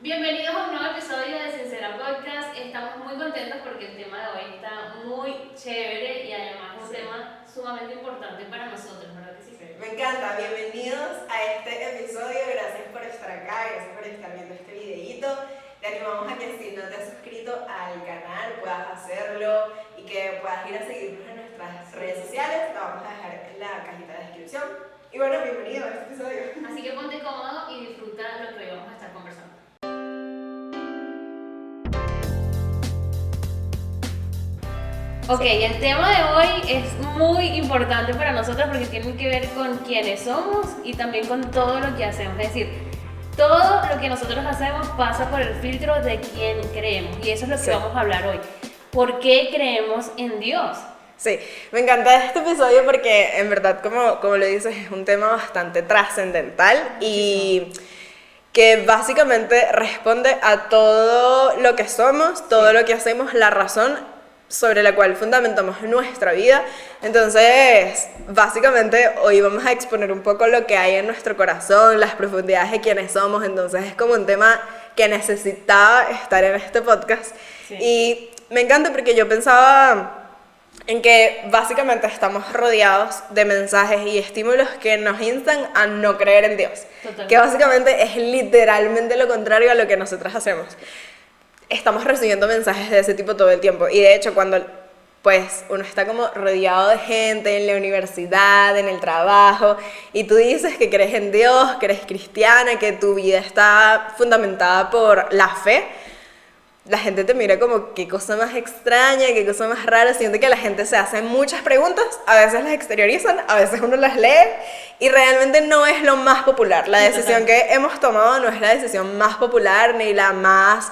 Bienvenidos a un nuevo episodio de Sincera Podcast. Estamos muy contentos porque el tema de hoy está muy chévere y además es un tema sumamente importante para nosotros, ¿verdad que sí? Me encanta, bienvenidos a este episodio, gracias por estar acá, gracias por estar viendo este videíto. Te animamos a que si no te has suscrito al canal puedas hacerlo y que puedas ir a seguirnos en nuestras redes sociales, lo vamos a dejar en la cajita de descripción. Y bueno, bienvenido a este episodio. Así que ponte cómodo y disfruta lo que hoy vamos a estar conversando. Ok, el tema de hoy es muy importante para nosotros porque tiene que ver con quiénes somos y también con todo lo que hacemos. Es decir, todo lo que nosotros hacemos pasa por el filtro de quién creemos. Y eso es lo que vamos a hablar hoy. ¿Por qué creemos en Dios? Sí, me encanta este episodio porque en verdad, como lo dices, es un tema bastante trascendental y que básicamente responde a todo lo que somos, todo lo que hacemos, la razón sobre la cual fundamentamos nuestra vida. Entonces, básicamente hoy vamos a exponer un poco lo que hay en nuestro corazón, las profundidades de quiénes somos. Entonces es como un tema que necesitaba estar en este podcast. Sí. Y me encanta porque yo pensaba en que básicamente estamos rodeados de mensajes y estímulos que nos instan a no creer en Dios. Totalmente. Que básicamente es literalmente lo contrario a lo que nosotros hacemos. Estamos recibiendo mensajes de ese tipo todo el tiempo. Y de hecho, cuando pues uno está como rodeado de gente en la universidad, en el trabajo, y tú dices que crees en Dios, que eres cristiana, que tu vida está fundamentada por la fe, la gente te mira como qué cosa más extraña, qué cosa más rara. Siente que la gente se hace muchas preguntas, a veces las exteriorizan, a veces uno las lee y realmente no es lo más popular. La decisión que hemos tomado no es la decisión más popular ni la más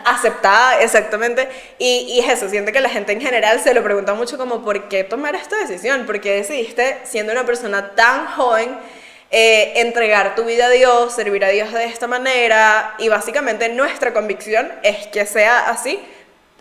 aceptada, exactamente. Y es eso, siente que la gente en general se lo pregunta mucho como ¿por qué tomar esta decisión? ¿Por qué decidiste, siendo una persona tan joven, entregar tu vida a Dios, servir a Dios de esta manera? Y básicamente nuestra convicción es que sea así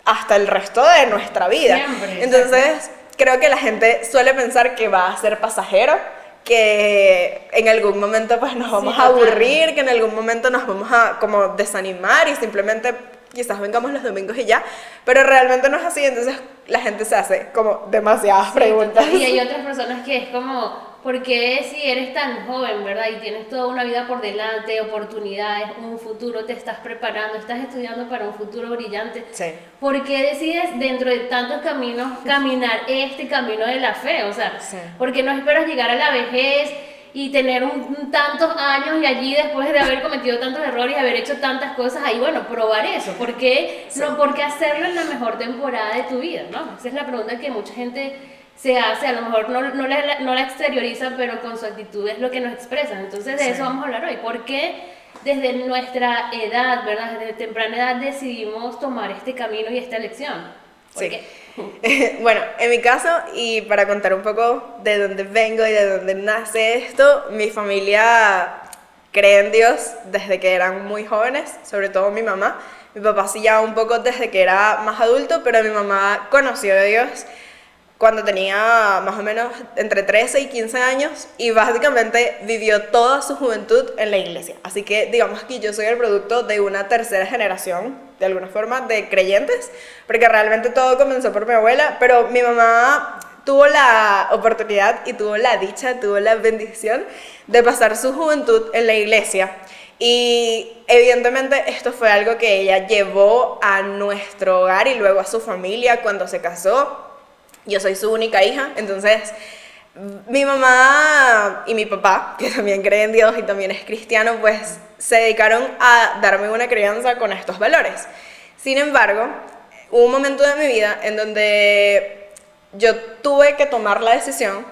hasta el resto de nuestra vida. Siempre, entonces, creo que la gente suele pensar que va a ser pasajero, que en algún momento pues nos vamos a aburrir, que en algún momento nos vamos a como desanimar y simplemente quizás vengamos los domingos y ya, pero realmente no es así. Entonces la gente se hace como demasiadas preguntas. Y hay otras personas que es como, ¿por qué si eres tan joven, verdad? Y tienes toda una vida por delante, oportunidades, un futuro, te estás preparando, estás estudiando para un futuro brillante. Sí. ¿Por qué decides dentro de tantos caminos caminar este camino de la fe? O sea, sí. ¿Por qué no esperas llegar a la vejez y tener tantos años y allí después de haber cometido tantos errores y haber hecho tantas cosas ahí, bueno, probar eso? ¿Por qué, sí. ¿Por qué hacerlo en la mejor temporada de tu vida, no? Esa es la pregunta que mucha gente se hace, a lo mejor no la exterioriza, pero con su actitud es lo que nos expresan. Entonces de eso vamos a hablar hoy. ¿Por qué desde nuestra edad, verdad, desde temprana edad decidimos tomar este camino y esta elección? ¿Por qué? Bueno, en mi caso, y para contar un poco de dónde vengo y de dónde nace esto, mi familia cree en Dios desde que eran muy jóvenes, sobre todo mi mamá. Mi papá sí ya un poco desde que era más adulto, pero mi mamá conoció a Dios cuando tenía más o menos entre 13 y 15 años y básicamente vivió toda su juventud en la iglesia. Así que digamos que yo soy el producto de una tercera generación, de alguna forma, de creyentes, porque realmente todo comenzó por mi abuela, pero mi mamá tuvo la oportunidad y tuvo la dicha, tuvo la bendición de pasar su juventud en la iglesia. Y evidentemente esto fue algo que ella llevó a nuestro hogar y luego a su familia cuando se casó. Yo soy su única hija, entonces mi mamá y mi papá, que también creen en Dios y también es cristiano, pues se dedicaron a darme una crianza con estos valores. Sin embargo, hubo un momento de mi vida en donde yo tuve que tomar la decisión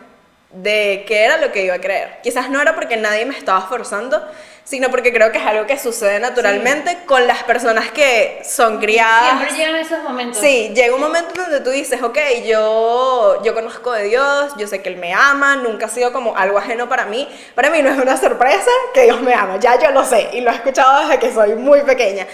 de qué era lo que iba a creer. Quizás no era porque nadie me estaba forzando, sino porque creo que es algo que sucede naturalmente con las personas que son criadas. Siempre llegan esos momentos. Sí, llega un momento donde tú dices, ok, yo conozco de Dios, yo sé que Él me ama, nunca ha sido como algo ajeno para mí. Para mí no es una sorpresa que Dios me ama, ya yo lo sé y lo he escuchado desde que soy muy pequeña.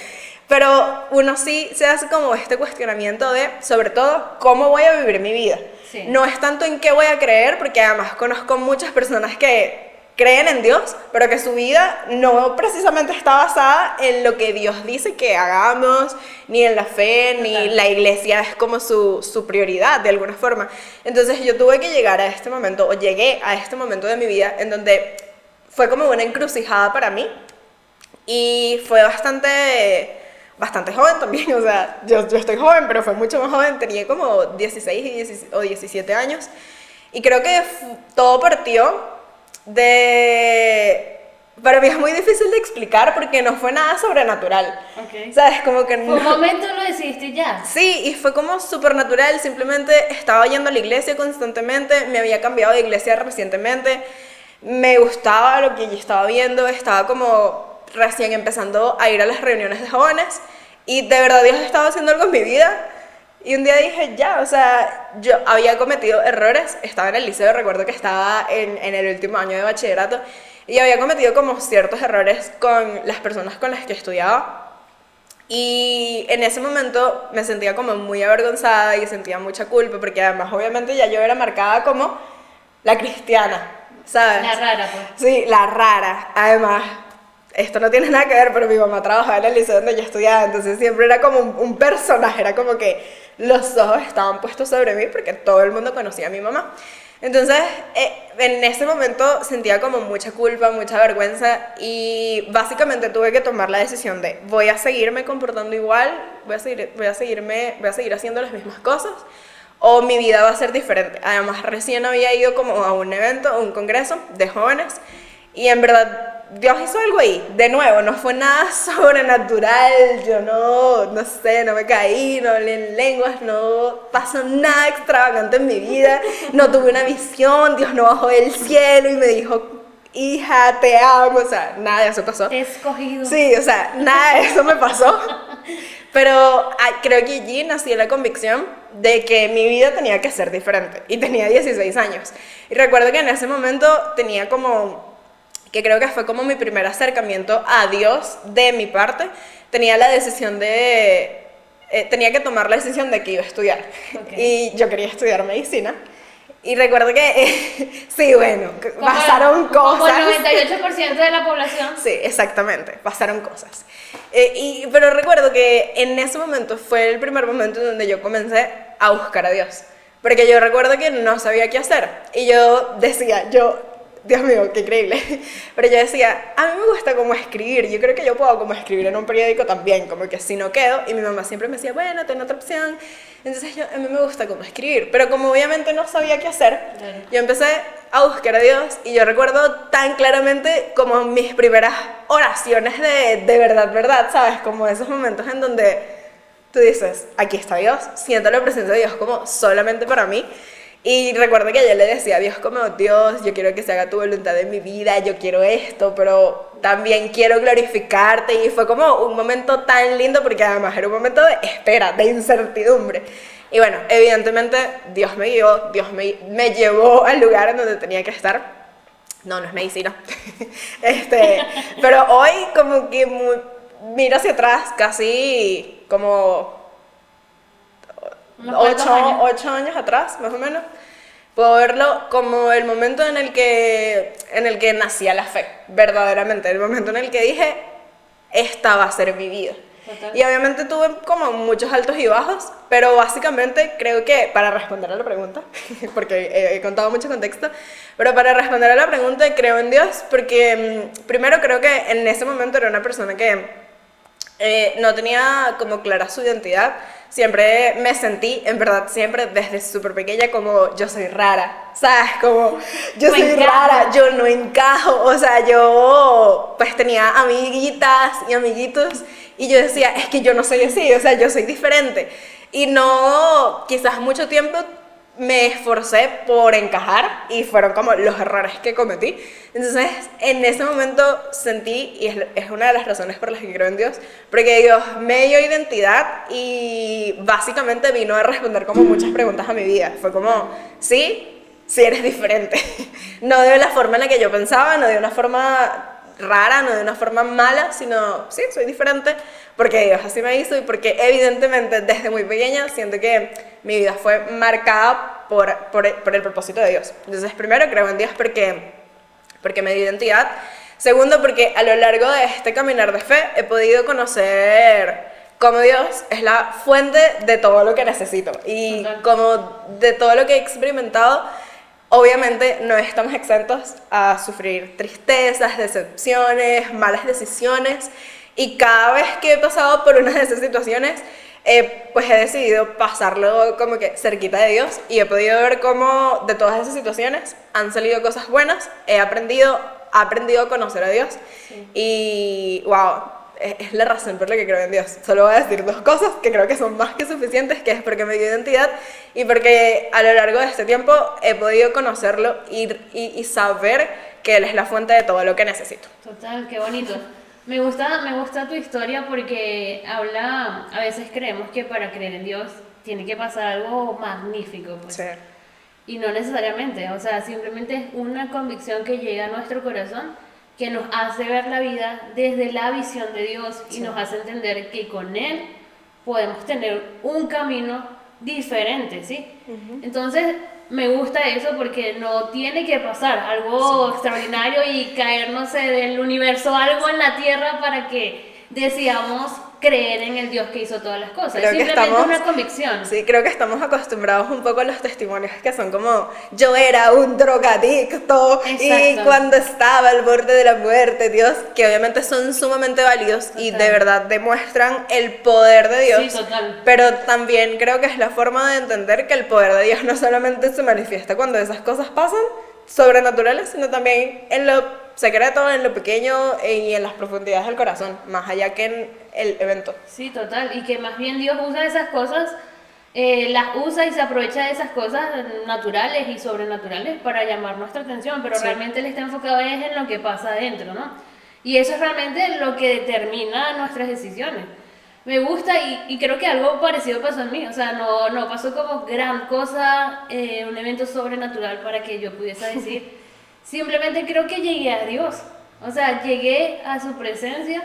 Pero uno sí se hace como este cuestionamiento de, sobre todo, cómo voy a vivir mi vida. Sí. No es tanto en qué voy a creer, porque además conozco muchas personas que creen en Dios, pero que su vida no precisamente está basada en lo que Dios dice que hagamos, ni en la fe, ni la iglesia es como su prioridad de alguna forma. Entonces yo tuve que llegar a este momento, o llegué a este momento de mi vida en donde fue como una encrucijada para mí y fue bastante joven también, o sea, yo estoy joven, pero fue mucho más joven, tenía como 16 o 17 años y creo que todo partió para mí es muy difícil de explicar porque no fue nada sobrenatural. Okay. ¿Sabes? Como que Fue un momento lo decidiste ya. Sí, y fue como súper natural, simplemente estaba yendo a la iglesia constantemente, me había cambiado de iglesia recientemente, me gustaba lo que yo estaba viendo, estaba como recién empezando a ir a las reuniones de jóvenes y de verdad Dios estaba haciendo algo en mi vida. Y un día dije, ya, o sea, yo había cometido errores, estaba en el liceo, recuerdo que estaba en el último año de bachillerato, y había cometido como ciertos errores con las personas con las que estudiaba. Y en ese momento me sentía como muy avergonzada y sentía mucha culpa, porque además obviamente ya yo era marcada como la cristiana, ¿sabes? La rara, pues. Sí, la rara, además. Esto no tiene nada que ver, pero mi mamá trabajaba en el liceo donde yo estudiaba, entonces siempre era como un personaje, era como que los ojos estaban puestos sobre mí porque todo el mundo conocía a mi mamá. Entonces, en ese momento sentía como mucha culpa, mucha vergüenza y básicamente tuve que tomar la decisión de voy a seguirme comportando igual, voy a seguir haciendo las mismas cosas o mi vida va a ser diferente. Además, recién había ido como a un evento, a un congreso de jóvenes y en verdad Dios hizo algo ahí, de nuevo, no fue nada sobrenatural, yo no sé, no me caí, no hablé en lenguas, no pasó nada extravagante en mi vida, no tuve una visión, Dios no bajó del cielo y me dijo, hija, te amo, o sea, nada de eso pasó. Te he escogido. Sí, o sea, nada de eso me pasó, pero creo que allí nació la convicción de que mi vida tenía que ser diferente y tenía 16 años. Y recuerdo que en ese momento tenía que creo que fue como mi primer acercamiento a Dios de mi parte, tenía que tomar la decisión de que iba a estudiar. Okay. Y yo quería estudiar medicina. Y recuerdo que, sí, bueno, pasaron cosas. Como el 98% de la población. Sí, exactamente, pasaron cosas. Pero recuerdo que en ese momento fue el primer momento en donde yo comencé a buscar a Dios. Porque yo recuerdo que no sabía qué hacer. Y yo decía, Dios mío, qué increíble. Pero yo decía, a mí me gusta como escribir, yo creo que yo puedo como escribir en un periódico también, como que si no quedo, y mi mamá siempre me decía, bueno, ten otra opción. Entonces a mí me gusta como escribir, pero como obviamente no sabía qué hacer, yo empecé a buscar a Dios y yo recuerdo tan claramente como mis primeras oraciones de verdad, ¿sabes? Como esos momentos en donde tú dices, aquí está Dios, siento la presencia de Dios como solamente para mí. Y recuerdo que yo le decía a Dios como, Dios, yo quiero que se haga tu voluntad en mi vida, yo quiero esto, pero también quiero glorificarte. Y fue como un momento tan lindo porque además era un momento de espera, de incertidumbre. Y bueno, evidentemente Dios me guió, Dios me llevó al lugar en donde tenía que estar. No es medicina. Pero hoy como que miro hacia atrás casi como 8 años atrás, más o menos, puedo verlo como el momento en el que nacía la fe, verdaderamente, el momento en el que dije, esta va a ser mi vida. Total. Y obviamente tuve como muchos altos y bajos, pero básicamente creo que, para responder a la pregunta, porque he contado mucho contexto, pero para responder a la pregunta creo en Dios, porque primero creo que en ese momento era una persona que no tenía como clara su identidad. Siempre me sentí, en verdad, siempre desde súper pequeña como yo soy rara, ¿sabes? Como yo soy rara, yo no encajo, o sea, yo pues tenía amiguitas y amiguitos y yo decía, es que yo no soy así, o sea, yo soy diferente. Y no, quizás mucho tiempo me esforcé por encajar y fueron como los errores que cometí. Entonces en ese momento sentí, y es una de las razones por las que creo en Dios, porque Dios me dio identidad y básicamente vino a responder como muchas preguntas a mi vida. Fue como, sí eres diferente, no de la forma en la que yo pensaba, no de una forma rara, no de una forma mala, sino sí, soy diferente porque Dios así me hizo y porque evidentemente desde muy pequeña siento que mi vida fue marcada por el propósito de Dios. Entonces primero creo en Dios porque porque me dio identidad. Segundo, porque a lo largo de este caminar de fe he podido conocer cómo Dios es la fuente de todo lo que necesito. Y como de todo lo que he experimentado, obviamente no estamos exentos a sufrir tristezas, decepciones, malas decisiones. Y cada vez que he pasado por una de esas situaciones, pues he decidido pasarlo como que cerquita de Dios y he podido ver cómo de todas esas situaciones han salido cosas buenas, he aprendido a conocer a Dios y wow, es la razón por la que creo en Dios. Solo voy a decir dos cosas que creo que son más que suficientes, que es porque me dio identidad y porque a lo largo de este tiempo he podido conocerlo y saber que Él es la fuente de todo lo que necesito. Total, qué bonito. Me gusta tu historia porque habla, a veces creemos que para creer en Dios tiene que pasar algo magnífico, pues. Sí. Y no necesariamente, o sea, simplemente es una convicción que llega a nuestro corazón que nos hace ver la vida desde la visión de Dios y nos hace entender que con Él podemos tener un camino diferente, ¿sí? Entonces, me gusta eso porque no tiene que pasar algo extraordinario y caer, no sé, del universo algo en la tierra para que decidamos creer en el Dios que hizo todas las cosas. Es simplemente una convicción. Sí, creo que estamos acostumbrados un poco a los testimonios que son como yo era un drogadicto y cuando estaba al borde de la muerte, Dios, que obviamente son sumamente válidos y de verdad demuestran el poder de Dios. Sí, total. Pero también creo que es la forma de entender que el poder de Dios no solamente se manifiesta cuando esas cosas pasan, sobrenaturales, sino también en lo secreto, en lo pequeño y en las profundidades del corazón, más allá que en el evento. Sí, total, y que más bien Dios usa esas cosas, las usa y se aprovecha de esas cosas naturales y sobrenaturales para llamar nuestra atención, pero realmente Él está enfocado en lo que pasa adentro, ¿no? Y eso es realmente lo que determina nuestras decisiones. Me gusta y creo que algo parecido pasó en mí, o sea, no pasó como gran cosa, un evento sobrenatural para que yo pudiese decir, simplemente creo que llegué a Dios, o sea, llegué a su presencia.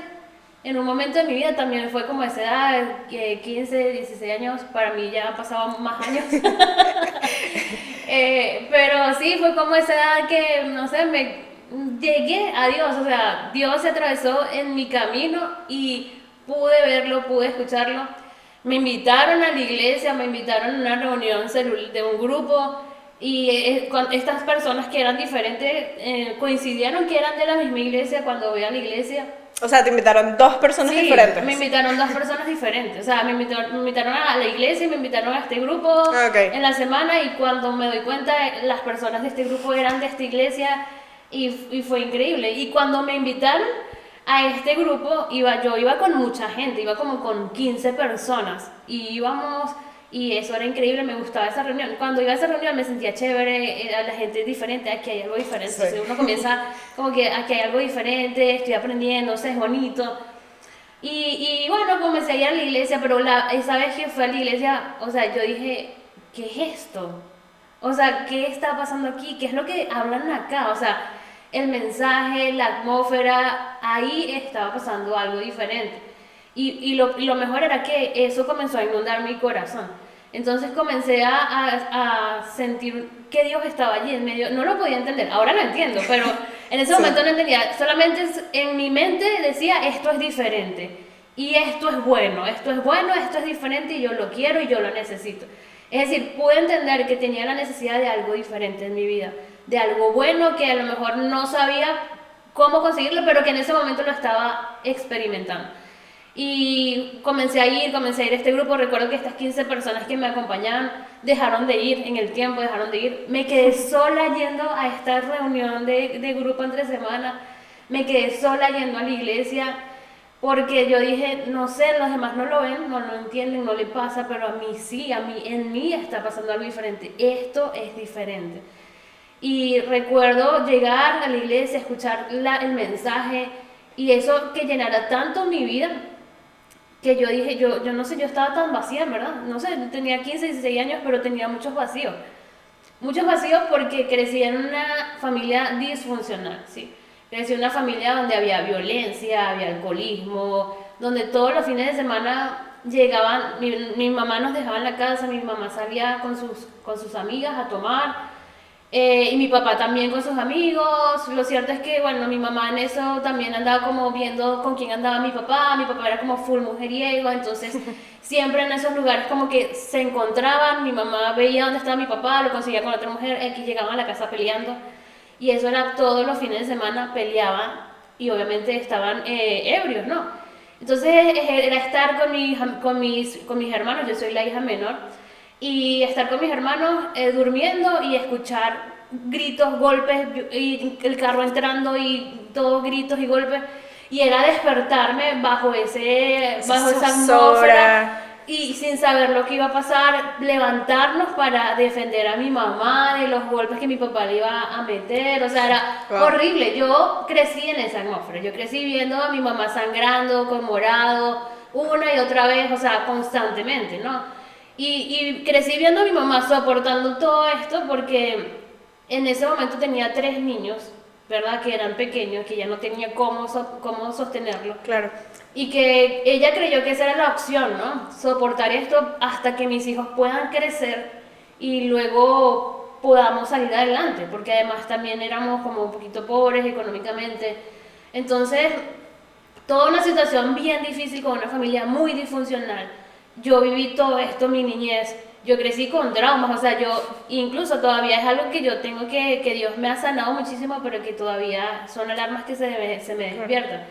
En un momento de mi vida también fue como esa edad, 15, 16 años, para mí ya pasaban más años. Pero sí, fue como esa edad que, no sé, llegué a Dios, o sea, Dios se atravesó en mi camino y pude verlo, pude escucharlo. Me invitaron a la iglesia, me invitaron a una reunión de un grupo y estas personas que eran diferentes coincidieron que eran de la misma iglesia cuando voy a la iglesia. O sea, te invitaron dos personas diferentes. Me invitaron dos personas diferentes. O sea, me invitaron a la iglesia y me invitaron a este grupo en la semana y cuando me doy cuenta, las personas de este grupo eran de esta iglesia y fue increíble. Y cuando me invitaron a este grupo, yo iba con mucha gente, iba como con 15 personas y íbamos... Y eso era increíble, me gustaba esa reunión. Cuando iba a esa reunión me sentía chévere, la gente es diferente, aquí hay algo diferente. Sí. Entonces uno comienza como que aquí hay algo diferente, estoy aprendiendo, o sea, es bonito. Y bueno, comencé a ir a la iglesia, pero esa vez que fui a la iglesia, o sea, yo dije, ¿qué es esto? O sea, ¿qué está pasando aquí? ¿Qué es lo que hablan acá? O sea, el mensaje, la atmósfera, ahí estaba pasando algo diferente. Y lo mejor era que eso comenzó a inundar mi corazón. Entonces comencé a sentir que Dios estaba allí en medio. No lo podía entender, ahora lo entiendo, pero en ese momento no entendía. Solamente en mi mente decía, esto es diferente. Y esto es bueno, esto es diferente y yo lo quiero y yo lo necesito. Es decir, pude entender que tenía la necesidad de algo diferente en mi vida. De algo bueno que a lo mejor no sabía cómo conseguirlo, pero que en ese momento lo estaba experimentando. Y comencé a ir a este grupo. Recuerdo que estas 15 personas que me acompañaban dejaron de ir en el tiempo, dejaron de ir. Me quedé sola yendo a esta reunión de grupo entre semana. Me quedé sola yendo a la iglesia porque yo dije, no sé, los demás no lo ven, no lo entienden, no le pasa, pero a mí sí, en mí está pasando algo diferente. Esto es diferente. Y recuerdo llegar a la iglesia, escuchar el mensaje y eso que llenara tanto mi vida que yo dije, yo no sé, yo estaba tan vacía, ¿verdad? No sé, tenía 15, 16 años, pero tenía muchos vacíos. Muchos vacíos porque crecí en una familia disfuncional, ¿sí? Crecí en una familia donde había violencia, había alcoholismo, donde todos los fines de semana llegaban, mi mamá nos dejaba en la casa, mi mamá salía con sus amigas a tomar Y mi papá también con sus amigos. Lo cierto es que, bueno, mi mamá en eso también andaba como viendo con quién andaba mi papá. Mi papá era como full mujeriego, entonces siempre en esos lugares como que se encontraban. Mi mamá veía dónde estaba mi papá, lo conseguía con otra mujer, X llegaban a la casa peleando. Y eso era todos los fines de semana, peleaban y obviamente estaban ebrios, ¿no? Entonces era estar con mis hermanos, yo soy la hija menor, y estar con mis hermanos durmiendo y escuchar gritos, golpes, y el carro entrando y todos gritos y golpes, y era despertarme bajo esa atmósfera y sin saber lo que iba a pasar, levantarnos para defender a mi mamá de los golpes que mi papá le iba a meter, o sea, era horrible. Yo crecí en esa atmósfera, yo crecí viendo a mi mamá sangrando, con morado, una y otra vez, o sea, constantemente, ¿no? Y crecí viendo a mi mamá soportando todo esto porque en ese momento tenía 3 niños, ¿verdad? Que eran pequeños, que ya no tenía cómo sostenerlo. Claro. Y que ella creyó que esa era la opción, ¿no? Soportar esto hasta que mis hijos puedan crecer y luego podamos salir adelante, porque además también éramos como un poquito pobres económicamente. Entonces, toda una situación bien difícil con una familia muy disfuncional. Yo viví todo esto, mi niñez. Yo crecí con traumas, o sea, yo incluso todavía es algo que yo tengo que Dios me ha sanado muchísimo, pero que todavía son alarmas que se me despiertan.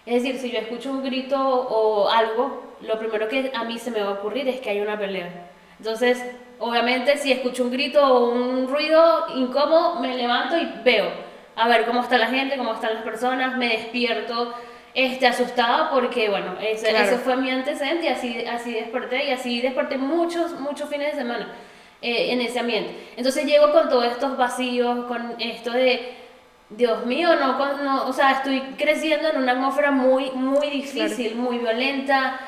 Es decir, si yo escucho un grito o algo, lo primero que a mí se me va a ocurrir es que hay una pelea. Entonces, obviamente, si escucho un grito o un ruido incómodo, me levanto y veo a ver cómo está la gente, cómo están las personas, me despierto asustada porque, bueno, ese fue mi antecedente y así desperté muchos fines de semana en ese ambiente. Entonces llego con todos estos vacíos, con esto de Dios mío, o sea, estoy creciendo en una atmósfera muy difícil, muy violenta.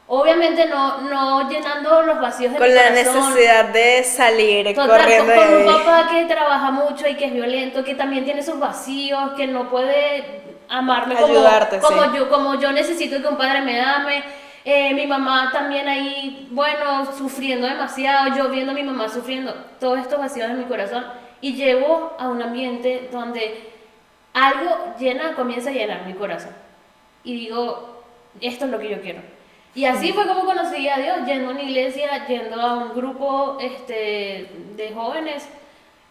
Obviamente no llenando los vacíos de mi corazón. Con la necesidad de salir corriendo. Con un papá que trabaja mucho y que es violento, que también tiene sus vacíos, que no puede amarme como yo necesito que un padre me ame. Mi mamá también ahí, bueno, sufriendo demasiado, yo viendo a mi mamá sufriendo todos estos vacíos en mi corazón. Y llego a un ambiente donde algo comienza a llenar mi corazón. Y digo, esto es lo que yo quiero. Y así fue como conocí a Dios, yendo a una iglesia, yendo a un grupo de jóvenes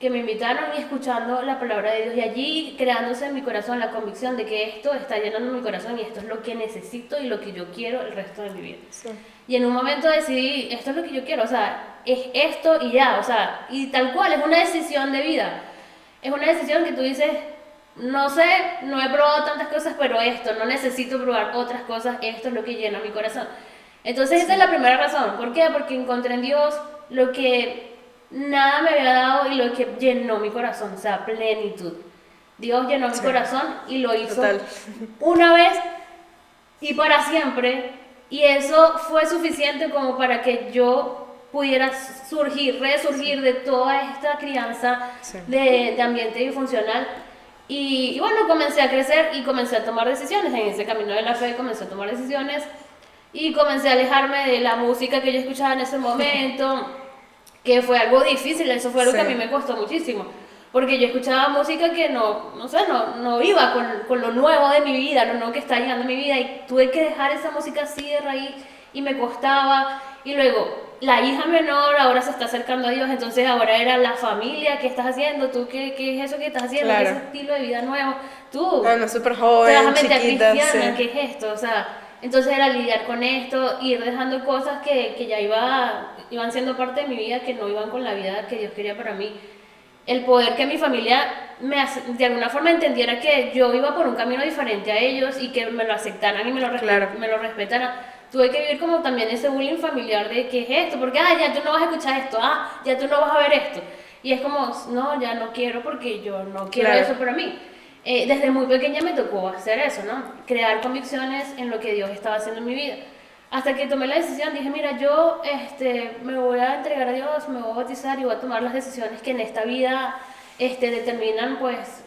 que me invitaron y escuchando la palabra de Dios. Y allí creándose en mi corazón la convicción de que esto está llenando mi corazón y esto es lo que necesito y lo que yo quiero el resto de mi vida. Sí. Y en un momento decidí, esto es lo que yo quiero, o sea, es esto y ya, o sea, y tal cual, es una decisión de vida. Es una decisión que tú dices, no sé, no he probado tantas cosas, pero esto, no necesito probar otras cosas, esto es lo que llena mi corazón. Entonces esa es la primera razón. ¿Por qué? Porque encontré en Dios lo que nada me había dado y lo que llenó mi corazón, o sea, plenitud. Dios llenó mi corazón y lo hizo una vez y para siempre. Y eso fue suficiente como para que yo pudiera resurgir de toda esta crianza de ambiente disfuncional. Y bueno, comencé a crecer y comencé a tomar decisiones. En ese camino de la fe comencé a tomar decisiones y comencé a alejarme de la música que yo escuchaba en ese momento, que fue algo difícil, eso fue algo que a mí me costó muchísimo. Porque yo escuchaba música que no iba con lo nuevo de mi vida, lo nuevo que está llegando a mi vida, y tuve que dejar esa música así de raíz y me costaba. Y luego, la hija menor ahora se está acercando a Dios, entonces ahora era la familia, ¿qué estás haciendo? ¿Tú qué es eso que estás haciendo? ¿Qué es ese estilo de vida nuevo? Tú, súper joven, chiquita, cristiana, ¿qué es esto? O sea, entonces era lidiar con esto, ir dejando cosas que ya iban siendo parte de mi vida, que no iban con la vida que Dios quería para mí. El poder que mi familia de alguna forma entendiera que yo iba por un camino diferente a ellos y que me lo aceptaran y me lo respetaran. Tuve que vivir como también ese bullying familiar de ¿qué es esto? Porque ya tú no vas a escuchar esto, ya tú no vas a ver esto. Y es como, no, ya no quiero porque yo no quiero eso para mí. Desde muy pequeña me tocó hacer eso, ¿no? Crear convicciones en lo que Dios estaba haciendo en mi vida. Hasta que tomé la decisión, dije, mira, yo me voy a entregar a Dios, me voy a bautizar y voy a tomar las decisiones que en esta vida determinan pues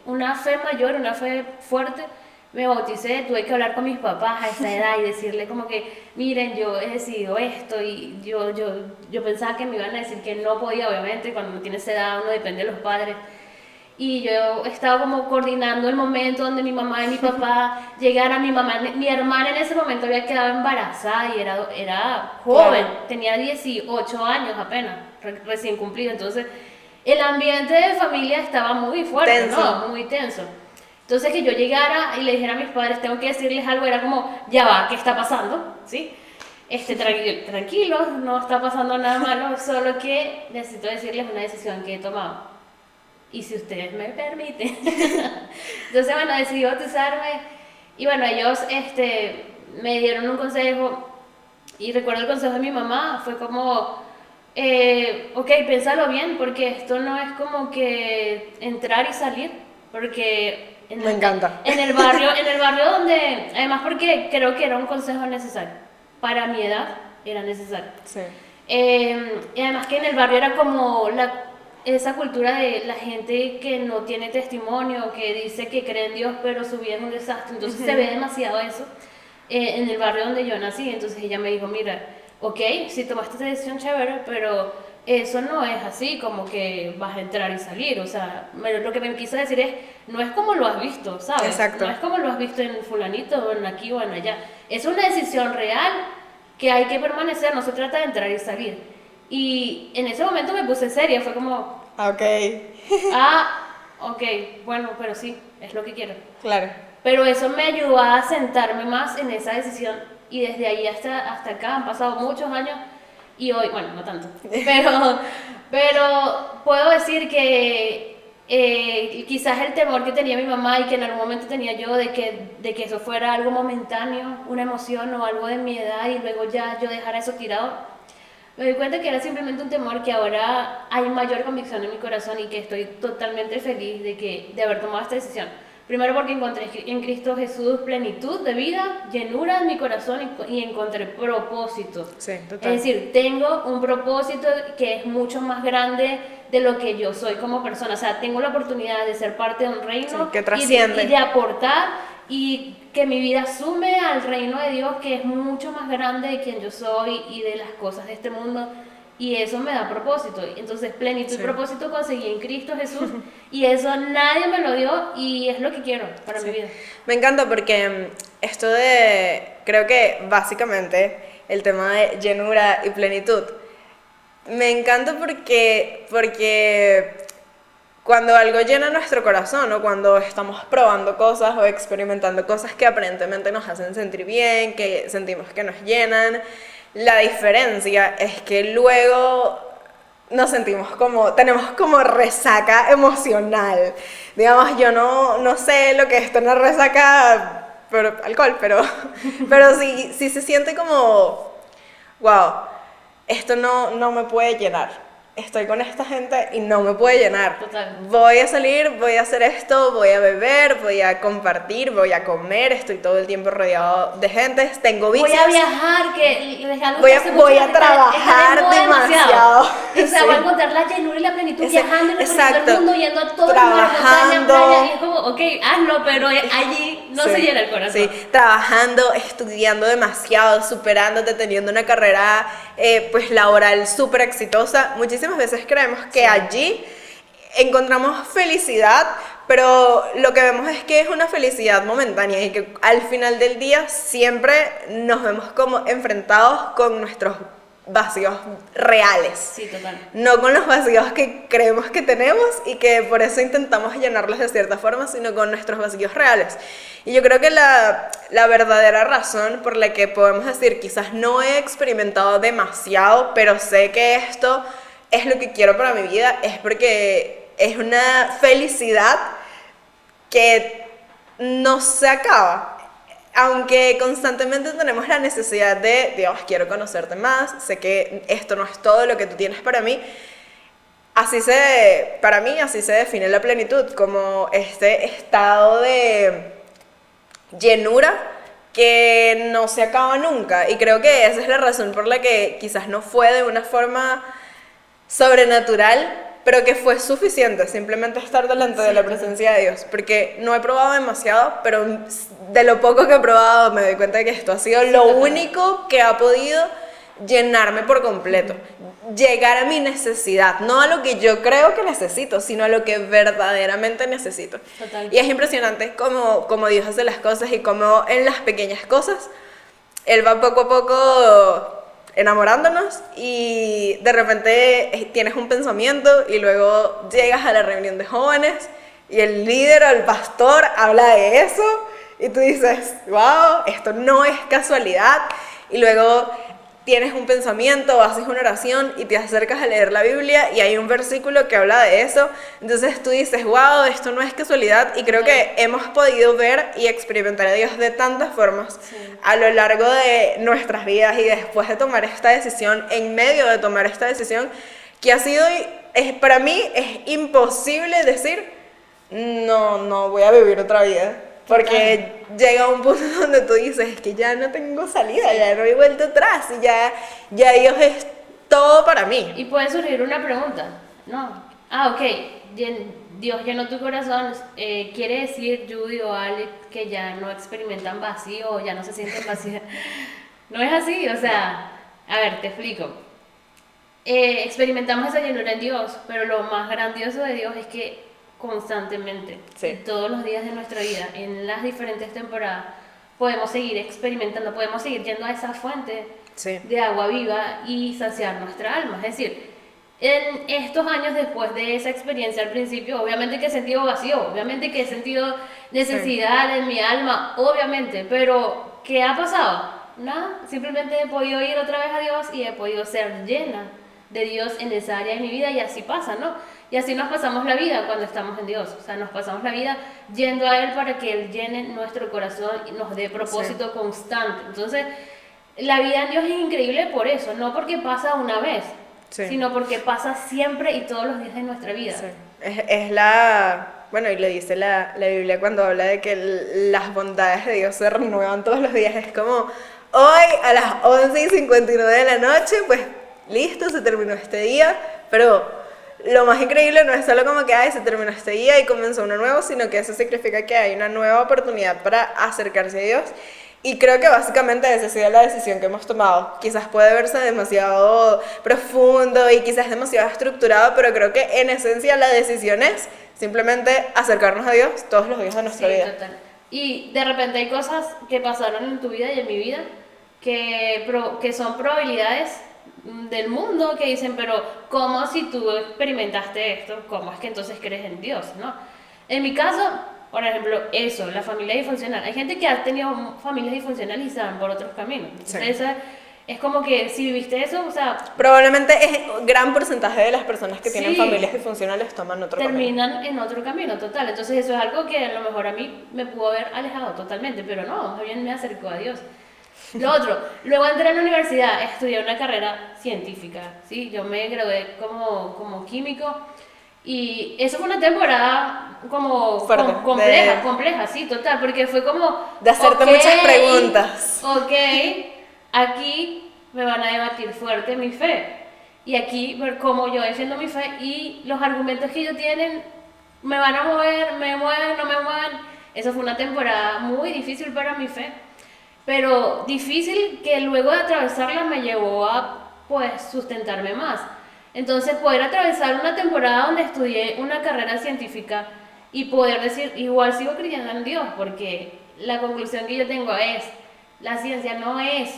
una fe mayor, una fe fuerte me bauticé, tuve que hablar con mis papás a esa edad y decirle como que, miren, yo he decidido esto, y yo pensaba que me iban a decir que no podía, obviamente, cuando uno tiene esa edad uno depende de los padres. Y yo estaba como coordinando el momento donde mi mamá y mi papá llegaran. Mi hermana en ese momento había quedado embarazada y era joven, claro. Tenía 18 años apenas, recién cumplido. Entonces, el ambiente de familia estaba muy fuerte, tenso. ¿No? Muy tenso. Entonces, que yo llegara y le dijera a mis padres, tengo que decirles algo, era como, ya va, ¿qué está pasando? ¿Sí? Tranquilos, no está pasando nada malo, solo que necesito decirles una decisión que he tomado. Y si ustedes me permiten. Entonces, bueno, decidí bautizarme. Y bueno, ellos me dieron un consejo. Y recuerdo el consejo de mi mamá. Fue como, ok, piénsalo bien, porque esto no es como que entrar y salir. Porque me encanta. En el barrio donde, además porque creo que era un consejo necesario. Para mi edad era necesario. Sí. Y además que en el barrio era como esa cultura de la gente que no tiene testimonio, que dice que cree en Dios, pero su vida es un desastre. Entonces se ve demasiado eso en el barrio donde yo nací. Entonces ella me dijo, mira, ok, si tomaste esta decisión chévere, pero eso no es así, como que vas a entrar y salir. O sea, lo que me quiso decir es, no es como lo has visto, ¿sabes? Exacto. No es como lo has visto en fulanito, o en aquí o en allá. Es una decisión real que hay que permanecer, no se trata de entrar y salir. Y en ese momento me puse seria, fue como... Ok. Ok, bueno, pero sí, es lo que quiero. Claro. Pero eso me ayudó a sentarme más en esa decisión. Y desde ahí hasta acá han pasado muchos años. Y hoy, bueno, no tanto. Pero puedo decir que quizás el temor que tenía mi mamá y que en algún momento tenía yo de que eso fuera algo momentáneo, una emoción o algo de mi edad, y luego ya yo dejara eso tirado, me doy cuenta que era simplemente un temor, que ahora hay mayor convicción en mi corazón y que estoy totalmente feliz de haber tomado esta decisión. Primero porque encontré en Cristo Jesús plenitud de vida, llenura en mi corazón, y encontré propósito. Sí, total. Es decir, tengo un propósito que es mucho más grande de lo que yo soy como persona. O sea, tengo la oportunidad de ser parte de un reino, sí, que trasciende, y de aportar, y que mi vida sume al reino de Dios, que es mucho más grande de quien yo soy y de las cosas de este mundo. Y eso me da propósito. Entonces, plenitud, sí, y propósito conseguí en Cristo Jesús. Y eso nadie me lo dio, y es lo que quiero para, sí, mi vida. Me encanta porque creo que básicamente el tema de llenura y plenitud, me encanta porque cuando algo llena nuestro corazón, o cuando estamos probando cosas o experimentando cosas que aparentemente nos hacen sentir bien, que sentimos que nos llenan, la diferencia es que luego nos sentimos tenemos como resaca emocional. Digamos, yo no sé lo que es tener resaca por alcohol, pero sí se siente como, wow, esto no me puede llenar. Estoy con esta gente y no me puede llenar. Total. Voy a salir, voy a hacer esto, voy a beber, voy a compartir, voy a comer, estoy todo el tiempo rodeado de gente, tengo vicios. Voy a viajar, voy a trabajar demasiado. O sea, sí, voy a encontrar la llenura y la plenitud viajando en exacto, el mundo, yendo a todo trabajando, el playa, y es como, ok, hazlo, pero allí no, sí, se llena el corazón. Sí, trabajando, estudiando demasiado, superándote, teniendo una carrera pues laboral súper exitosa. Muchísimas veces creemos que, sí, allí encontramos felicidad, pero lo que vemos es que es una felicidad momentánea, y que al final del día siempre nos vemos como enfrentados con nuestros vacíos reales. Sí, total. No con los vacíos que creemos que tenemos y que por eso intentamos llenarlos de cierta forma, sino con nuestros vacíos reales. Y yo creo que la verdadera razón por la que podemos decir, quizás no he experimentado demasiado, pero sé que esto es lo que quiero para mi vida, es porque es una felicidad que no se acaba. Aunque constantemente tenemos la necesidad de, Dios, quiero conocerte más, sé que esto no es todo lo que tú tienes para mí. Para mí, así se define la plenitud, como este estado de llenura que no se acaba nunca. Y creo que esa es la razón por la que quizás no fue de una forma sobrenatural pero que fue suficiente simplemente estar delante de la presencia de Dios, porque no he probado demasiado, pero de lo poco que he probado me doy cuenta de que esto ha sido lo único que ha podido llenarme por completo, llegar a mi necesidad, no a lo que yo creo que necesito, sino a lo que verdaderamente necesito. Total. Y es impresionante cómo Dios hace las cosas y cómo en las pequeñas cosas Él va poco a poco enamorándonos, y de repente tienes un pensamiento y luego llegas a la reunión de jóvenes y el líder o el pastor habla de eso y tú dices, wow, esto no es casualidad, y luego tienes un pensamiento o haces una oración y te acercas a leer la Biblia y hay un versículo que habla de eso, entonces tú dices, wow, esto no es casualidad, y creo que hemos podido ver y experimentar a Dios de tantas formas a lo largo de nuestras vidas, y después de tomar esta decisión, en medio de tomar esta decisión, que ha sido, para mí es imposible decir, no voy a vivir otra vida. Porque llega un punto donde tú dices, es que ya no tengo salida, ya no hay vuelta atrás, y ya Dios es todo para mí. Y puede surgir una pregunta, ¿no? Ok, Dios llenó tu corazón, ¿quiere decir, Judy o Alex, que ya no experimentan vacío o ya no se sienten vacíos? No es así, o sea, a ver, te explico. Experimentamos esa llenura en Dios, pero lo más grandioso de Dios es que constantemente, todos los días de nuestra vida, en las diferentes temporadas, podemos seguir experimentando, podemos seguir yendo a esa fuente de agua viva y saciar nuestra alma. Es decir, en estos años después de esa experiencia al principio, obviamente que he sentido vacío, obviamente que he sentido necesidad en mi alma, obviamente, pero ¿qué ha pasado? Nada, simplemente he podido ir otra vez a Dios y he podido ser llena de Dios en esa área de mi vida, y así pasa, ¿no? Y así nos pasamos la vida cuando estamos en Dios, o sea, nos pasamos la vida yendo a Él para que Él llene nuestro corazón y nos dé propósito constante. Entonces, la vida en Dios es increíble por eso, no porque pasa una vez, sino porque pasa siempre y todos los días de nuestra vida. Bueno, y le dice la Biblia cuando habla de que las bondades de Dios se renuevan todos los días, es como, hoy a las 11:59 de la noche, pues listo, se terminó este día, pero lo más increíble no es solo como que se terminó este día y comenzó uno nuevo, sino que eso significa que hay una nueva oportunidad para acercarse a Dios. Y creo que básicamente esa ha sido la decisión que hemos tomado. Quizás puede verse demasiado profundo y quizás demasiado estructurado, pero creo que en esencia la decisión es simplemente acercarnos a Dios todos los días de nuestra vida. Total. Y de repente hay cosas que pasaron en tu vida y en mi vida que son probabilidades del mundo, que dicen, pero ¿cómo si tú experimentaste esto? ¿Cómo es que entonces crees en Dios? ¿No? En mi caso, por ejemplo, la familia disfuncional. Hay gente que ha tenido familias disfuncionales y se van por otros caminos. Entonces, es como que si viviste eso, o sea... Probablemente gran porcentaje de las personas que tienen familias disfuncionales toman otro camino. Terminan en otro camino, total. Entonces eso es algo que a lo mejor a mí me pudo haber alejado totalmente, pero no, más bien me acercó a Dios. Lo otro, luego entré a la universidad, estudié una carrera científica, ¿sí? Yo me gradué como químico, y eso fue una temporada como compleja, sí, total, porque fue como... de hacerte muchas preguntas. Ok, aquí me van a debatir fuerte mi fe, y aquí ver cómo yo defiendo mi fe, y los argumentos que ellos tienen me van a mover, me mueven, no me mueven. Eso fue una temporada muy difícil para mi fe, pero difícil que luego de atravesarla me llevó a, pues, sustentarme más. Entonces, poder atravesar una temporada donde estudié una carrera científica y poder decir, igual sigo creyendo en Dios, porque la conclusión que yo tengo es, la ciencia no es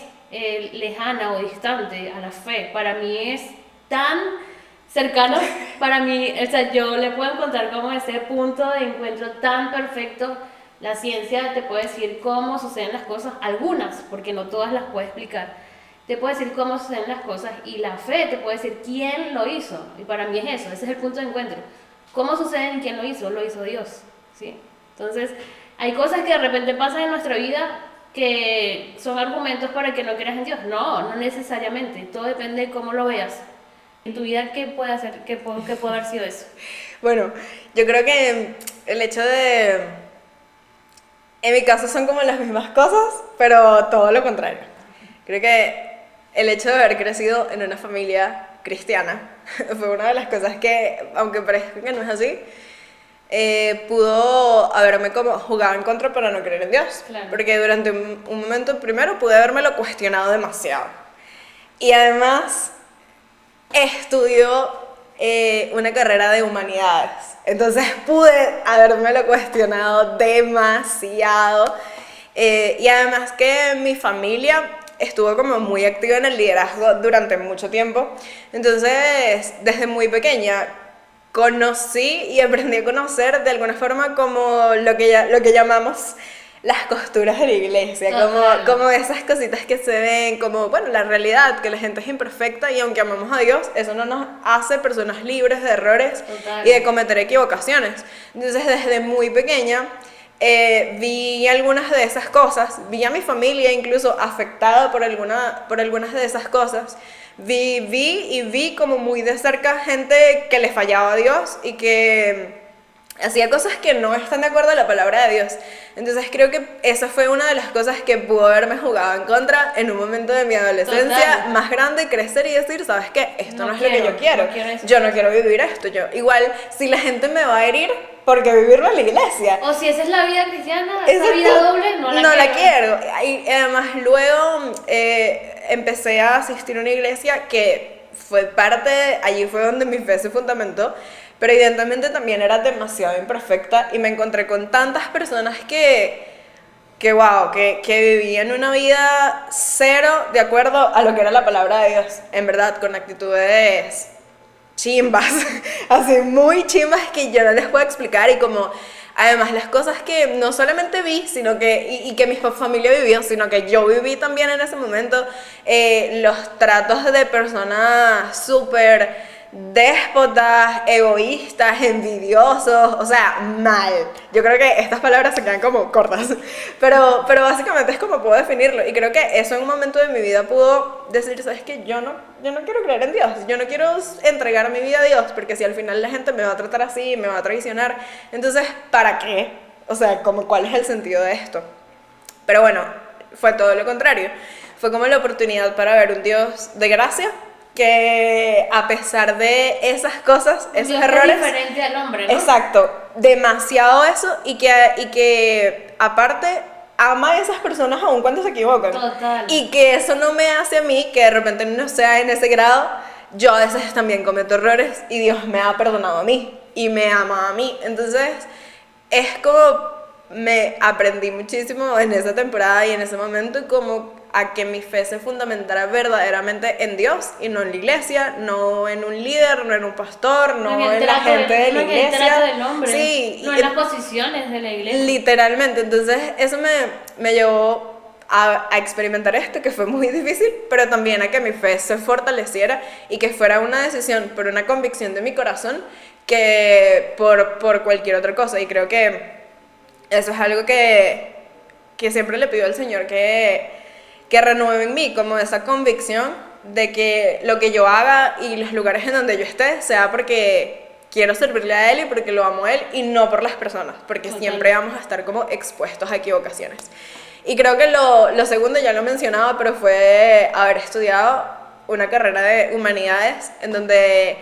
lejana o distante a la fe, para mí es tan cercano, para mí, o sea, yo le puedo encontrar como ese punto de encuentro tan perfecto. La ciencia te puede decir cómo suceden las cosas, algunas, porque no todas las puede explicar. Te puede decir cómo suceden las cosas, y la fe te puede decir quién lo hizo. Y para mí es eso, ese es el punto de encuentro. ¿Cómo suceden y quién lo hizo? Lo hizo Dios, ¿sí? Entonces, hay cosas que de repente pasan en nuestra vida que son argumentos para que no creas en Dios. No necesariamente. Todo depende de cómo lo veas. En tu vida, ¿qué puede hacer? ¿Qué puede haber sido eso? Bueno, yo creo que el hecho de... En mi caso son como las mismas cosas, pero todo lo contrario. Creo que el hecho de haber crecido en una familia cristiana. Fue una de las cosas que, aunque parezca que no es así, pudo haberme como jugado en contra para no creer en Dios. Claro. Porque durante un momento primero pude habérmelo cuestionado demasiado. Y además estudió una carrera de humanidades. Entonces pude habérmelo cuestionado demasiado. Y además que mi familia estuvo como muy activa en el liderazgo durante mucho tiempo. Entonces, desde muy pequeña conocí y aprendí a conocer de alguna forma como lo que llamamos las costuras de la iglesia, como esas cositas que se ven, como, bueno, la realidad, que la gente es imperfecta y aunque amamos a Dios, eso no nos hace personas libres de errores y de cometer equivocaciones. Entonces, desde muy pequeña vi algunas de esas cosas, vi a mi familia incluso afectada por algunas de esas cosas. Vi como muy de cerca gente que le fallaba a Dios y que hacía cosas que no están de acuerdo a la palabra de Dios. Entonces creo que esa fue una de las cosas que pudo haberme jugado en contra en un momento de mi adolescencia más grande, crecer y decir, ¿sabes qué? Esto no es lo que yo quiero. Yo no quiero vivir esto. Igual, si la gente me va a herir, ¿por qué vivirlo en la iglesia? O si esa es la vida cristiana, esa vida doble, no la quiero. Y además luego empecé a asistir a una iglesia que fue allí fue donde mi fe se fundamentó, pero evidentemente también era demasiado imperfecta y me encontré con tantas personas que vivían una vida cero de acuerdo a lo que era la palabra de Dios, en verdad, con actitudes chimbas, así muy chimbas que yo no les puedo explicar y como además las cosas que no solamente vi, sino que, y que mi familia vivió, sino que yo viví también en ese momento, los tratos de personas súper déspotas, egoístas, envidiosos, o sea, mal. Yo creo que estas palabras se quedan como cortas, pero básicamente es como puedo definirlo, y creo que eso en un momento de mi vida pudo decir, ¿sabes qué? Yo no quiero creer en Dios, yo no quiero entregar mi vida a Dios, porque si al final la gente me va a tratar así, me va a traicionar, entonces, ¿para qué? O sea, ¿cuál es el sentido de esto? Pero bueno, fue todo lo contrario, fue como la oportunidad para ver un Dios de gracia, que a pesar de esas cosas, esos errores, es diferente al hombre, ¿no? Exacto, demasiado eso, y que aparte ama a esas personas aun cuando se equivocan. Total. Y que eso no me hace a mí que de repente no sea en ese grado. Yo a veces también cometo errores y Dios me ha perdonado a mí y me ama a mí. Entonces es como me aprendí muchísimo en esa temporada y en ese momento como a que mi fe se fundamentara verdaderamente en Dios y no en la iglesia, no en un líder, no en un pastor, no en la gente de la iglesia. En el trato del hombre, sí, no en las posiciones de la iglesia. Literalmente, entonces eso me llevó a experimentar esto, que fue muy difícil, pero también a que mi fe se fortaleciera y que fuera una decisión por una convicción de mi corazón que por cualquier otra cosa. Y creo que eso es algo que siempre le pido al Señor que renueve en mí, como esa convicción de que lo que yo haga y los lugares en donde yo esté sea porque quiero servirle a Él y porque lo amo a Él y no por las personas, porque Total. Siempre vamos a estar como expuestos a equivocaciones. Y creo que lo segundo ya lo mencionaba, pero fue haber estudiado una carrera de humanidades en donde,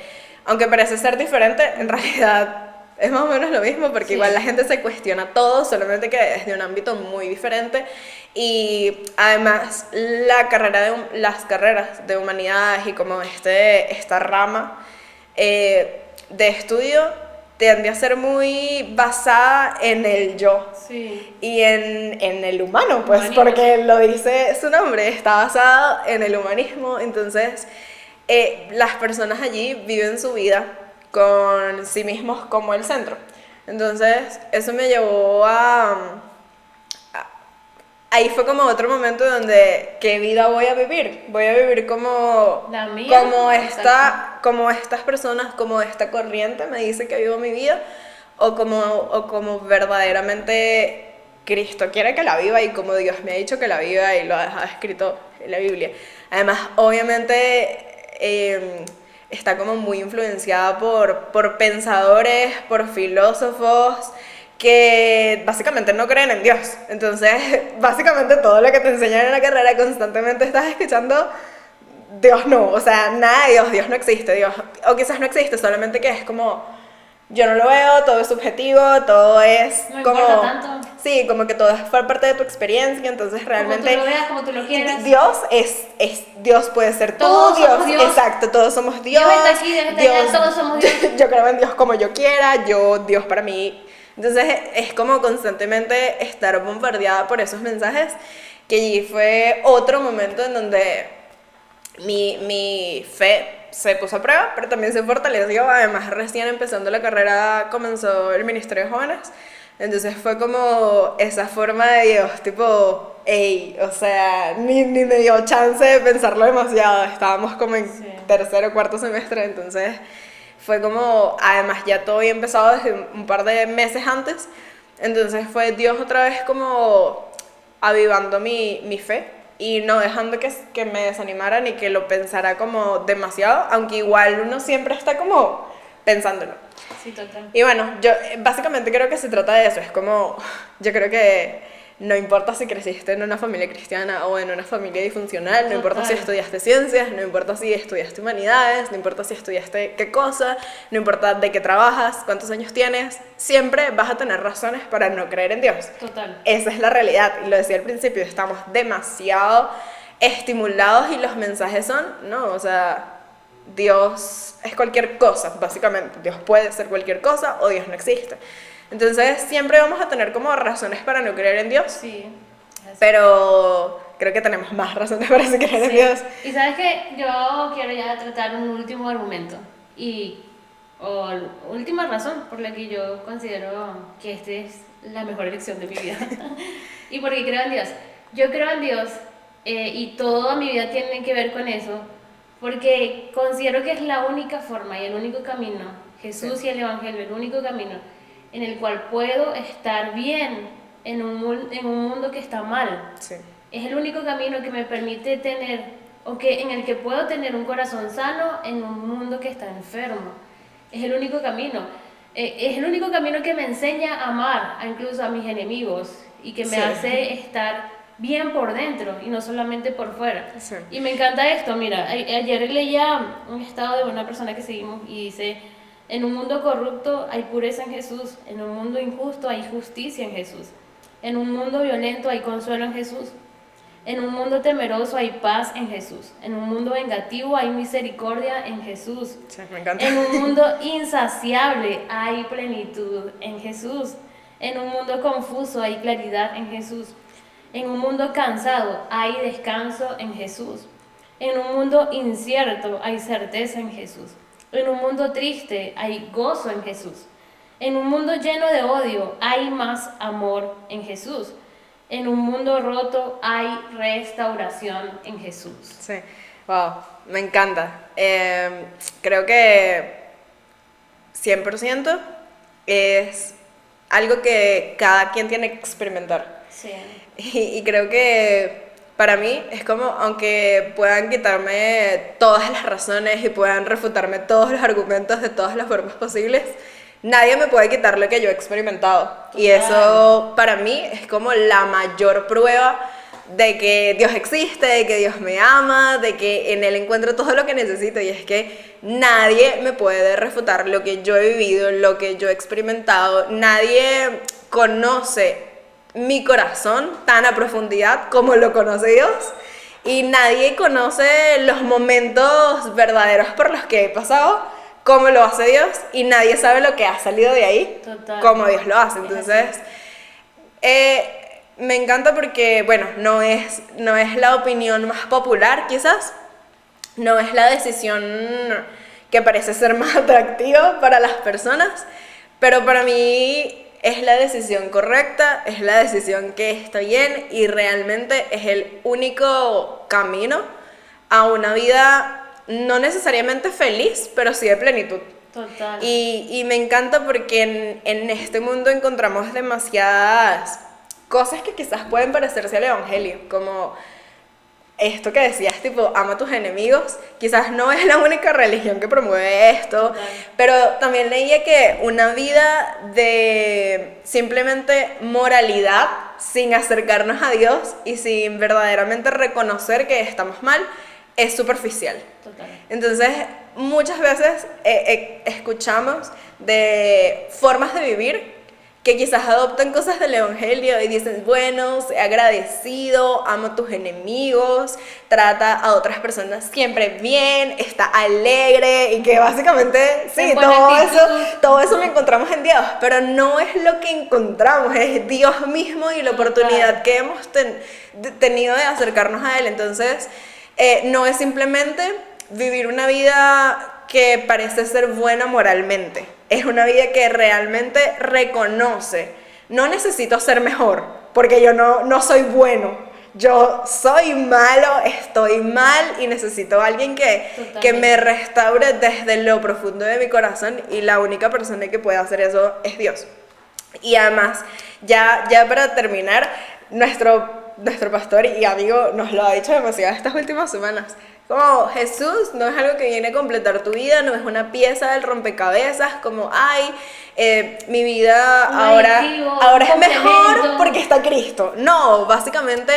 aunque parece ser diferente, en realidad es más o menos lo mismo, porque igual la gente se cuestiona todo, solamente que desde un ámbito muy diferente. Y además las carreras de humanidades y como esta rama de estudio tiende a ser muy basada en el yo y en el humano, pues humanismo. Porque lo dice su nombre, está basado en el humanismo. Entonces las personas allí viven su vida con sí mismos como el centro. Entonces eso me llevó ahí fue como otro momento donde ¿qué vida voy a vivir? Voy a vivir como la mía, como estas personas, como esta corriente me dice que vivo mi vida, o como verdaderamente Cristo quiere que la viva y como Dios me ha dicho que la viva y lo ha escrito en la Biblia. Además, obviamente está como muy influenciada por pensadores, por filósofos que básicamente no creen en Dios. Entonces, básicamente todo lo que te enseñan en la carrera constantemente estás escuchando Dios no, o sea, nada de Dios, Dios no existe, Dios, o quizás no existe, solamente que es como, yo no lo veo, todo es subjetivo, todo es no como, importa tanto. sí, como que todo es parte de tu experiencia, entonces realmente, Como tú lo veas, como tú lo quieras. Dios Dios puede ser tú, Todos somos Dios. exacto, todos somos Dios. Dios está aquí, Dios está allá, todos somos Dios. Yo creo en Dios como yo quiera, Dios para mí. Entonces es como constantemente estar bombardeada por esos mensajes, que allí fue otro momento en donde mi fe se puso a prueba, pero también se fortaleció. Además, recién empezando la carrera comenzó el Ministerio de Jóvenes. Entonces fue como esa forma de Dios, tipo, ey, o sea, ni me dio chance de pensarlo demasiado. Estábamos como en tercer o cuarto semestre, entonces fue como, además ya todo había empezado desde un par de meses antes. Entonces fue Dios otra vez como avivando mi fe y no dejando que me desanimara ni que lo pensara como demasiado, aunque igual uno siempre está como pensándolo. Sí, total. Y bueno, yo básicamente creo que se trata de eso, es como, yo creo que no importa si creciste en una familia cristiana o en una familia disfuncional, no importa si estudiaste ciencias, no importa si estudiaste humanidades, no importa si estudiaste qué cosa, no importa de qué trabajas, cuántos años tienes, siempre vas a tener razones para no creer en Dios. Total. Esa es la realidad, y lo decía al principio, estamos demasiado estimulados y los mensajes son, no, o sea, Dios es cualquier cosa, básicamente, Dios puede ser cualquier cosa o Dios no existe. Entonces siempre vamos a tener como razones para no creer en Dios. Sí. Pero creo que tenemos más razones para no creer en Dios. Y sabes que yo quiero ya tratar un último argumento o última razón por la que yo considero que esta es la mejor elección de mi vida. Y porque creo en Dios. Yo creo en Dios y toda mi vida tiene que ver con eso, porque considero que es la única forma y el único camino, Jesús y el Evangelio, el único camino en el cual puedo estar bien en un mundo que está mal. Sí. Es el único camino que me permite tener, en el que puedo tener un corazón sano en un mundo que está enfermo. Es el único camino. Es el único camino que me enseña a amar incluso a mis enemigos y que me hace estar bien por dentro y no solamente por fuera. Sí. Y me encanta esto, mira, ayer leía un estado de una persona que seguimos y dice: en un mundo corrupto hay pureza en Jesús, en un mundo injusto hay justicia en Jesús, en un mundo violento hay consuelo en Jesús, en un mundo temeroso hay paz en Jesús, en un mundo vengativo hay misericordia en Jesús, sí, me encanta. En un mundo insaciable hay plenitud en Jesús, en un mundo confuso hay claridad en Jesús, en un mundo cansado hay descanso en Jesús, en un mundo incierto hay certeza en Jesús. En un mundo triste hay gozo en Jesús. En un mundo lleno de odio hay más amor en Jesús. En un mundo roto hay restauración en Jesús. Sí, wow, me encanta. Creo que 100% es algo que cada quien tiene que experimentar. Sí. Y creo que para mí es como, aunque puedan quitarme todas las razones y puedan refutarme todos los argumentos de todas las formas posibles, nadie me puede quitar lo que yo he experimentado. Total. Y eso para mí es como la mayor prueba de que Dios existe, de que Dios me ama, de que en Él encuentro todo lo que necesito. Y es que nadie me puede refutar lo que yo he vivido, lo que yo he experimentado. Nadie conoce mi corazón tan a profundidad como lo conoce Dios, y nadie conoce los momentos verdaderos por los que he pasado como lo hace Dios, y nadie sabe lo que ha salido de ahí. Total. Como Dios lo hace. Entonces me encanta porque, bueno, no es la opinión más popular quizás, no es la decisión que parece ser más atractiva para las personas, pero para mí es la decisión correcta, es la decisión que está bien y realmente es el único camino a una vida no necesariamente feliz, pero sí de plenitud. Total. Y me encanta porque en este mundo encontramos demasiadas cosas que quizás pueden parecerse al Evangelio, como esto que decías, tipo, ama a tus enemigos. Quizás no es la única religión que promueve esto, pero también leía que una vida de simplemente moralidad, sin acercarnos a Dios y sin verdaderamente reconocer que estamos mal, es superficial. Total. Entonces, muchas veces escuchamos de formas de vivir que quizás adoptan cosas del evangelio y dicen, bueno, sé agradecido, ama a tus enemigos, trata a otras personas siempre bien, está alegre, y que básicamente, sí, todo eso lo encontramos en Dios, pero no es lo que encontramos, es Dios mismo y la oportunidad que hemos tenido de acercarnos a Él. Entonces, no es simplemente vivir una vida que parece ser buena moralmente. Es una vida que realmente reconoce, no necesito ser mejor, porque yo no soy bueno, yo soy malo, estoy mal y necesito a alguien que me restaure desde lo profundo de mi corazón, y la única persona que puede hacer eso es Dios. Y además, ya para terminar, nuestro pastor y amigo nos lo ha dicho demasiado estas últimas semanas. Como Jesús no es algo que viene a completar tu vida, no es una pieza del rompecabezas, como, mi vida ahora es mejor porque está Cristo. No, básicamente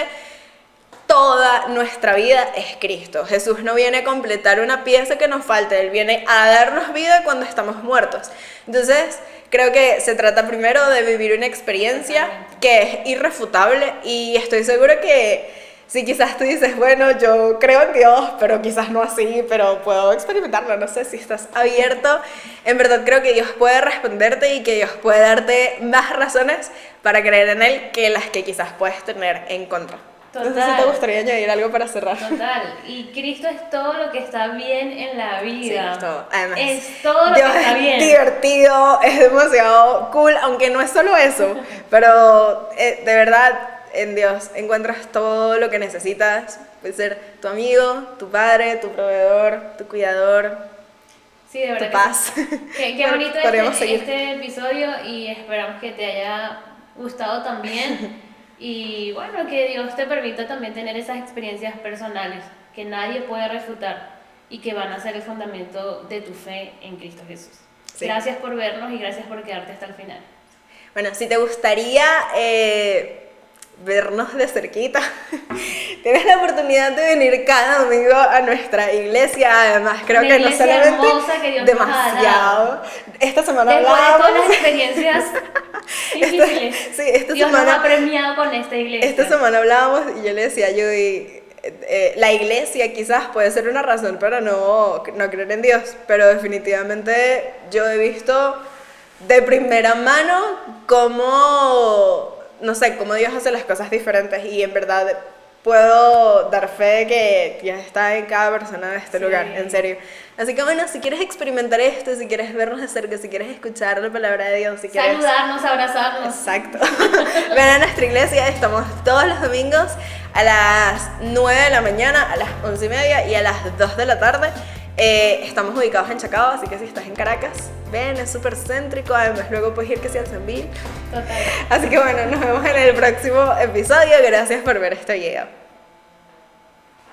toda nuestra vida es Cristo. Jesús no viene a completar una pieza que nos falte, Él viene a darnos vida cuando estamos muertos. Entonces, creo que se trata primero de vivir una experiencia que es irrefutable, y estoy segura que si quizás tú dices, bueno, yo creo en Dios, pero quizás no así, pero puedo experimentarlo, no sé, si estás abierto, en verdad creo que Dios puede responderte y que Dios puede darte más razones para creer en Él que las que quizás puedes tener en contra. Total. No sé si te gustaría añadir algo para cerrar. Total, y Cristo es todo lo que está bien en la vida. Sí, es todo. Además, es todo lo Dios que está bien. Es divertido, es demasiado cool, aunque no es solo eso, pero de verdad, en Dios encuentras todo lo que necesitas. Puede ser tu amigo, tu padre, tu proveedor, tu cuidador, sí, de verdad, tu paz. Qué bonito este episodio, y esperamos que te haya gustado también. Y bueno, que Dios te permita también tener esas experiencias personales que nadie puede refutar y que van a ser el fundamento de tu fe en Cristo Jesús. Sí. Gracias por vernos y gracias por quedarte hasta el final. Bueno, si te gustaría vernos de cerquita, tienes la oportunidad de venir cada domingo a nuestra iglesia. Además, creo que no solamente que Dios demasiado. Esta semana hablábamos de todas las experiencias difíciles. Dios nos ha premiado con esta iglesia. Esta semana hablábamos y yo le decía a Judy, la iglesia quizás puede ser una razón para no creer en Dios, pero definitivamente yo he visto de primera mano cómo Dios hace las cosas diferentes, y en verdad puedo dar fe de que Dios está en cada persona de este lugar, en serio. Así que bueno, si quieres experimentar esto, si quieres vernos de cerca, si quieres escuchar la palabra de Dios, si quieres saludarnos, abrazarnos. Exacto. Ven a nuestra iglesia, estamos todos los domingos a las 9 de la mañana, a las 11:30 y a las 2 de la tarde. Estamos ubicados en Chacao, así que si estás en Caracas, ven, es súper céntrico. Además, luego puedes ir que sea Sanville. Total. Así que bueno, nos vemos en el próximo episodio. Gracias por ver este video.